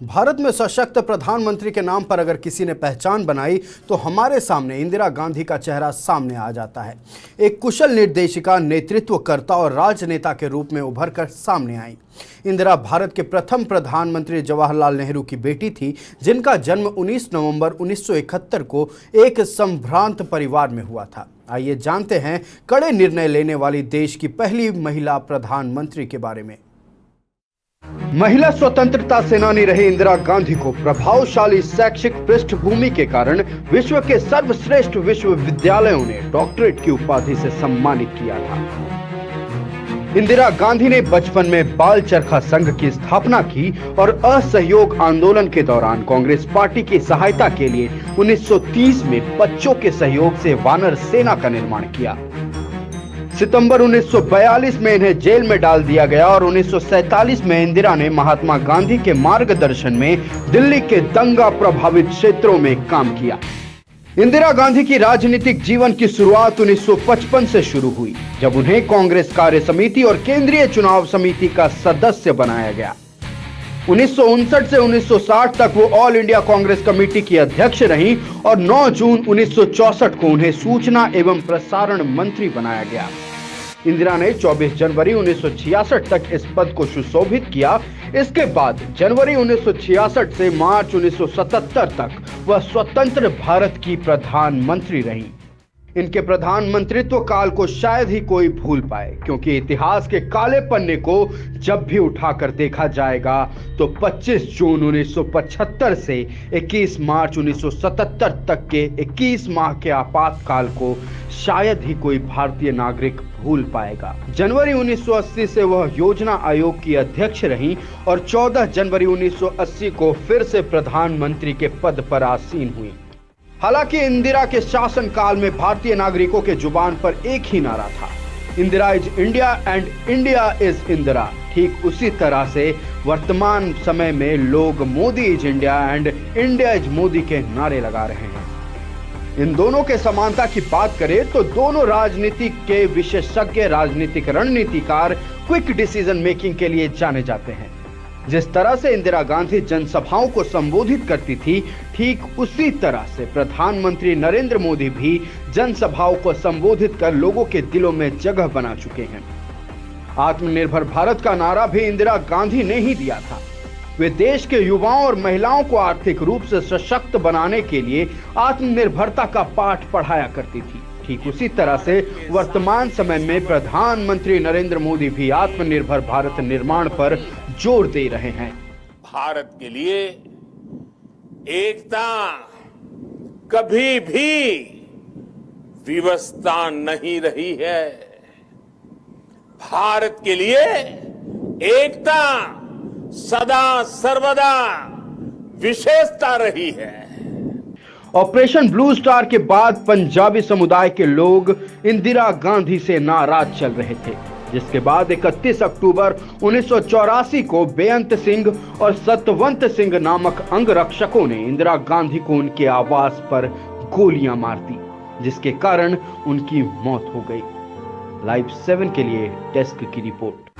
भारत में सशक्त प्रधानमंत्री के नाम पर अगर किसी ने पहचान बनाई तो हमारे सामने इंदिरा गांधी का चेहरा सामने आ जाता है। एक कुशल निर्देशिका, नेतृत्वकर्ता और राजनेता के रूप में उभर कर सामने आई। इंदिरा भारत के प्रथम प्रधानमंत्री जवाहरलाल नेहरू की बेटी थी, जिनका जन्म 19 नवंबर 1971 को एक संभ्रांत परिवार में हुआ था। आइए जानते हैं कड़े निर्णय लेने वाली देश की पहली महिला प्रधानमंत्री के बारे में। महिला स्वतंत्रता सेनानी रही इंदिरा गांधी को प्रभावशाली शैक्षिक पृष्ठभूमि के कारण विश्व के सर्वश्रेष्ठ विश्वविद्यालयों ने डॉक्टरेट की उपाधि से सम्मानित किया था। इंदिरा गांधी ने बचपन में बाल चरखा संघ की स्थापना की और असहयोग आंदोलन के दौरान कांग्रेस पार्टी की सहायता के लिए 1930 में बच्चों के सहयोग से वानर सेना का निर्माण किया। सितंबर 1942 में इन्हें जेल में डाल दिया गया और 1947 में इंदिरा ने महात्मा गांधी के मार्गदर्शन में दिल्ली के दंगा प्रभावित क्षेत्रों में काम किया। इंदिरा गांधी की राजनीतिक जीवन की शुरुआत 1955 से शुरू हुई, जब उन्हें कांग्रेस कार्य समिति और केंद्रीय चुनाव समिति का सदस्य बनाया गया। 1959 से 1960 तक वो ऑल इंडिया कांग्रेस कमेटी की अध्यक्ष रहीं और 9 जून 1964 को उन्हें सूचना एवं प्रसारण मंत्री बनाया गया। इंदिरा ने 24 जनवरी 1966 तक इस पद को सुशोभित किया। इसके बाद जनवरी 1966 से मार्च 1977 तक वह स्वतंत्र भारत की प्रधानमंत्री रहीं। इनके प्रधानमंत्रित्व काल को शायद ही कोई भूल पाए, क्योंकि इतिहास के काले पन्ने को जब भी उठाकर देखा जाएगा तो 25 जून 1975 से 21 मार्च 1977 तक के 21 माह के आपातकाल को शायद ही कोई भारतीय नागरिक भूल पाएगा। जनवरी 1980 से वह योजना आयोग की अध्यक्ष रहीं और 14 जनवरी 1980 को फिर से प्रधानमंत्री के पद पर आसीन हुई। हालांकि इंदिरा के शासन काल में भारतीय नागरिकों के जुबान पर एक ही नारा था, Indira is India and India is Indira. ठीक उसी तरह से वर्तमान समय में लोग Modi is India and India is Modi के नारे लगा रहे हैं। इन दोनों के समानता की बात करें तो दोनों राजनीति के विशेषज्ञ, राजनीतिक रणनीतिकार क्विक डिसीजन मेकिंग के लिए जाने जाते हैं। जिस तरह से इंदिरा गांधी जनसभाओं को संबोधित करती थी, ठीक उसी तरह से प्रधानमंत्री नरेंद्र मोदी भी जनसभाओं को संबोधित कर लोगों के दिलों में जगह बना चुके हैं। आत्मनिर्भर भारत का नारा भी इंदिरा गांधी ने ही दिया था। वे देश के युवाओं और महिलाओं को आर्थिक रूप से सशक्त बनाने के लिए आत्मनिर्भरता का पाठ पढ़ाया करती थी। ठीक उसी तरह से वर्तमान समय में प्रधानमंत्री नरेंद्र मोदी भी आत्मनिर्भर भारत निर्माण पर जोर दे रहे हैं। भारत के लिए एकता कभी भी विवशता नहीं रही है। भारत के लिए एकता सदा सर्वदा विशेषता रही है। ऑपरेशन ब्लू स्टार के बाद पंजाबी समुदाय के लोग इंदिरा गांधी से नाराज चल रहे थे, जिसके बाद 31 अक्टूबर 1984 को बेअंत सिंह और सतवंत सिंह नामक अंगरक्षकों ने इंदिरा गांधी को उनके आवास पर गोलियां मार दी, जिसके कारण उनकी मौत हो गई। लाइव 7 के लिए डेस्क की रिपोर्ट।